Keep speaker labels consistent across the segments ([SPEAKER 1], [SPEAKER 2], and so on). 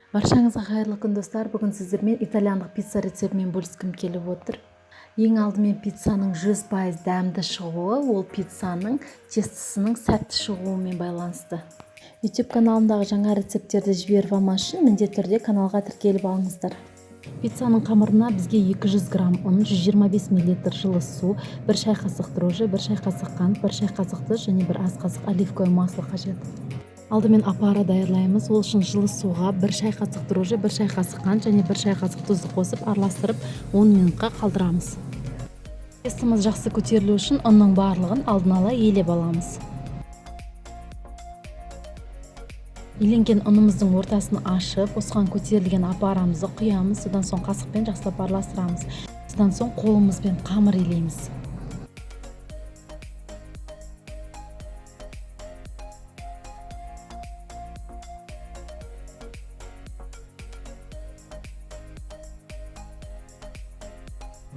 [SPEAKER 1] Баршаңызға қайырлы күн достар. Бүгін сіздермен итальяндық пицца рецептімен бөліскім келіп отыр. Ең алдымен пиццаның 100% дәмді шығуы, ол пиццаның тестісінің сәтті шығуымен байланысты. YouTube каналымдағы жаңа рецепттерді жіберіп алмас үшін міндетті түрде каналға тіркеліп алыңыздар. Пиццаның қамырына бізге 200 грамм ұн, 125 мл жылы су, 1 шай қасық дрожжи, 1 шай қасық қант, 1 шай қасық тұз және 1 ас қасық оливковое масло қажет. Алдымен аппара даярлаймыз. Ол үшін жылы суға 1 шай қасық дрожжи, 1 шай қасық қант және 1 шай қасық тұзды қосып араластырып 10 минутқа қалдырамыз. Тестіміз жақсы көтерілу үшін ұнның барлығын алдын ала елеп аламыз. Еленген ұнымыздың ортасын ашып, осыған көтерілген аппарамызды құямыз. Содан соң қасықпен жақсылап араластырамыз. Содан соң қолымызбен қамыр илейміз.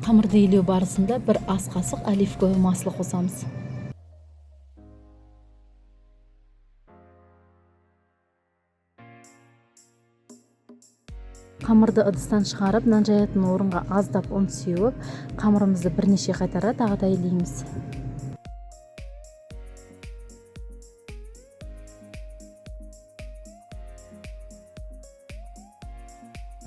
[SPEAKER 1] Қамырды илеу барысында 1 ас қасық оливковое масло қосамыз. Қамырды ыдыстан шығарып, нан жаятын орынға аздап ұн сеуіп, қамырымызды бірнеше қайтара тағы да илейміз.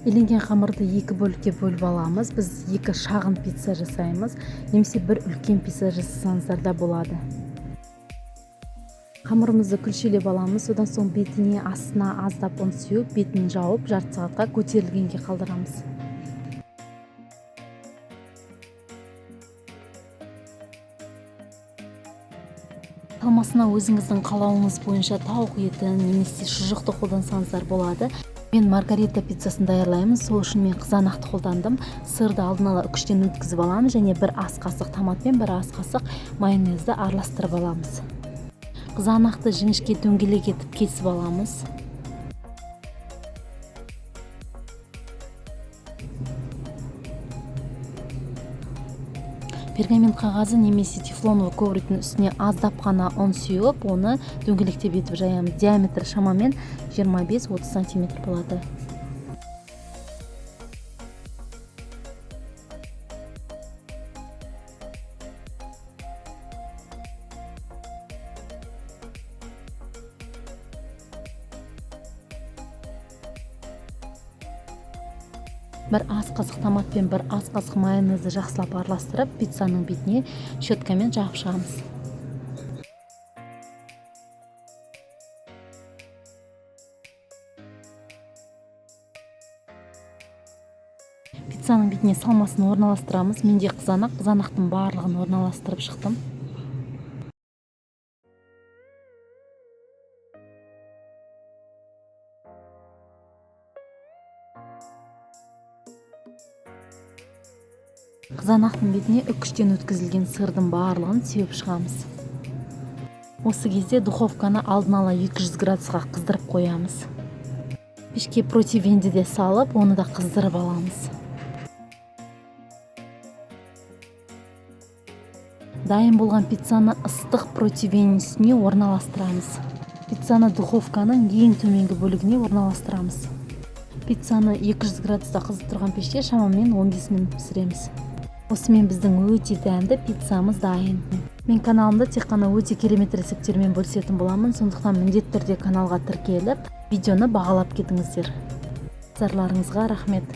[SPEAKER 1] Иленген қамырды 2 бөлікке бөліп аламыз. Біз 2 шағын пицца жасаймыз, немесе 1 үлкен пицца жасасаңыздар да болады. Қамырымызды күлшелеп аламыз. Содан соң бетіне астына аздап ұн сеуіп, бетін жауып, жарты сағатқа көтерілгенге қалдырамыз. Салмасына өзіңіздің қалауыңыз бойынша тауық етін немесе шұжықты қолдансаңыздар болады. Мен маргарита пиццасын даярлаймын. Сол үшін мен қызанақты қолдандым. Сырды алдын ала үкіштен өткізіп аламыз және 1 ас қасық томат пен 1 ас қасық майонезді араластырып аламыз. Қызанақты жіңішке дөңгелек етіп кесіп аламыз. Пергамент қағазы немесе тефлоновый ковриктің үстіне аздап қана ұн сеуіп, оны дөңгелектеп етіп жаямыз. Диаметрі шамамен 25-30 см болады. Бір ас қасық томат пен 1 ас қасық майонезді жақсылап араластырып, пиццаның бетіне щеткамен жағып шығамыз. Пиццаның бетіне салмасын орналастырамыз. Менде қызанақтың барлығын орналастырып шықтым. Қызанақтың бетіне үкіштен өткізілген сырдың барлығын сеуіп шығамыз. Осы кезде духовканы алдын ала 200 градусқа қыздырып қоямыз. Пешке противенді де салып, оны да қыздырып аламыз. Дайын болған пиццаны ыстық противеннің үстіне орналастырамыз. Пиццаны духовканың ең төменгі бөлігіне орналастырамыз. Пиццаны 200 градуста қызып тұрған пеште шамамен 15 минут пісіреміз. Осымен біздің өте дәмді пиццамыз дайын. Мен каналымда тек қана өте керемет рецепттермен бөлісетін боламын, сондықтан міндетті түрде каналға тіркеліп, видеоны бағалап кетіңіздер. Назарларыңызға рахмет.